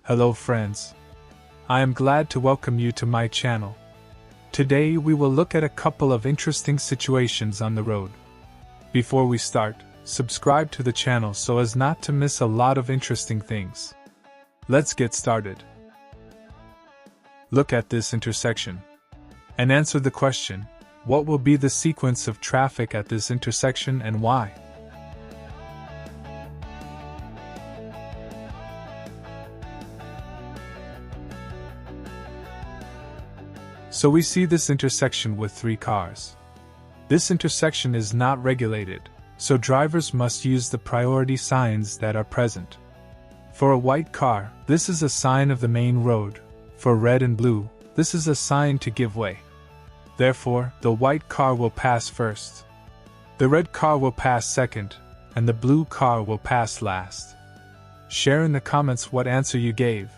Hello friends. I am glad to welcome you to my channel. Today we will look at a couple of interesting situations on the road. Before we start, subscribe to the channel so as not to miss a lot of interesting things. Let's get started. Look at this intersection and answer the question, what will be the sequence of traffic at this intersection and why? So we see this intersection with 3 cars. This intersection is not regulated, so drivers must use the priority signs that are present. For a white car, this is a sign of the main road. For red and blue, this is a sign to give way. Therefore, the white car will pass first. The red car will pass second, and the blue car will pass last. Share in the comments what answer you gave.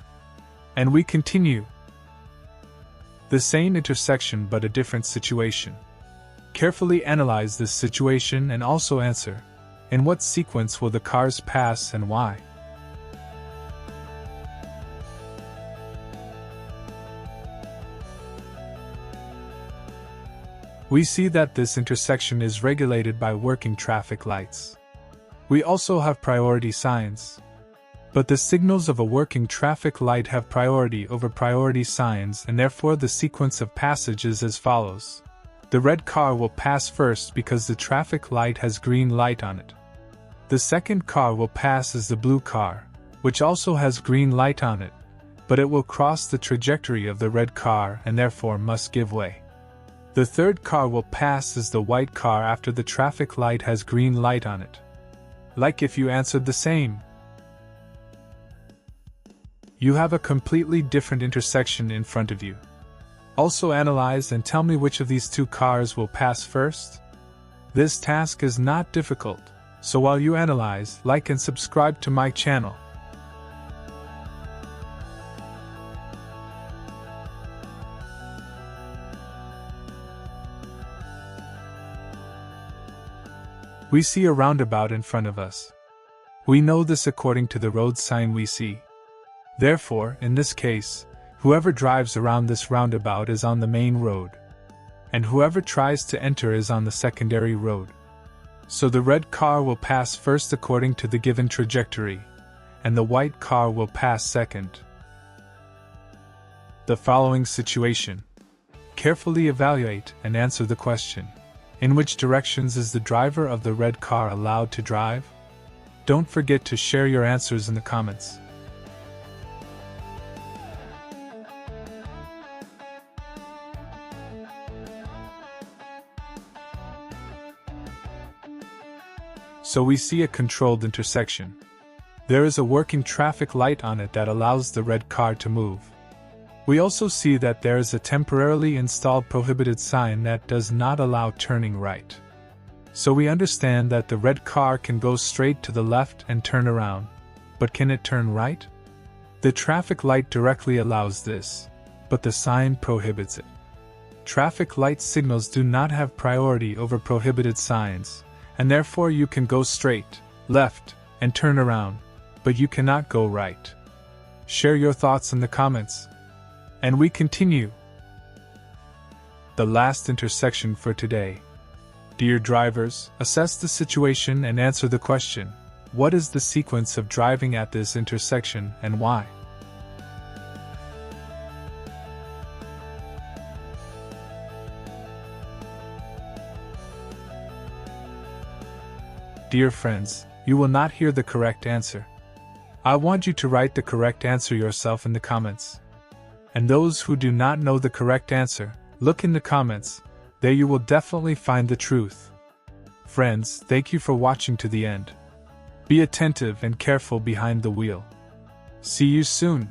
And we continue. The same intersection but a different situation. Carefully analyze this situation and also answer, in what sequence will the cars pass and why? We see that this intersection is regulated by working traffic lights. We also have priority signs. But the signals of a working traffic light have priority over priority signs, and therefore the sequence of passage is as follows. The red car will pass first because the traffic light has green light on it. The second car will pass as the blue car, which also has green light on it, but it will cross the trajectory of the red car and therefore must give way. The third car will pass as the white car after the traffic light has green light on it. Like if you answered the same. You have a completely different intersection in front of you. Also analyze and tell me which of these 2 cars will pass first. This task is not difficult, so while you analyze, like and subscribe to my channel. We see a roundabout in front of us. We know this according to the road sign we see. Therefore, in this case, whoever drives around this roundabout is on the main road, and whoever tries to enter is on the secondary road. So the red car will pass first according to the given trajectory, and the white car will pass second. The following situation. Carefully evaluate and answer the question. In which directions is the driver of the red car allowed to drive? Don't forget to share your answers in the comments. So we see a controlled intersection. There is a working traffic light on it that allows the red car to move. We also see that there is a temporarily installed prohibited sign that does not allow turning right. So we understand that the red car can go straight to the left and turn around, but can it turn right? The traffic light directly allows this, but the sign prohibits it. Traffic light signals do not have priority over prohibited signs, and therefore you can go straight, left, and turn around, but you cannot go right. Share your thoughts in the comments. And we continue. The last intersection for today. Dear drivers, assess the situation and answer the question, what is the sequence of driving at this intersection and why? Dear friends, you will not hear the correct answer. I want you to write the correct answer yourself in the comments. And those who do not know the correct answer, look in the comments, there you will definitely find the truth. Friends, thank you for watching to the end. Be attentive and careful behind the wheel. See you soon.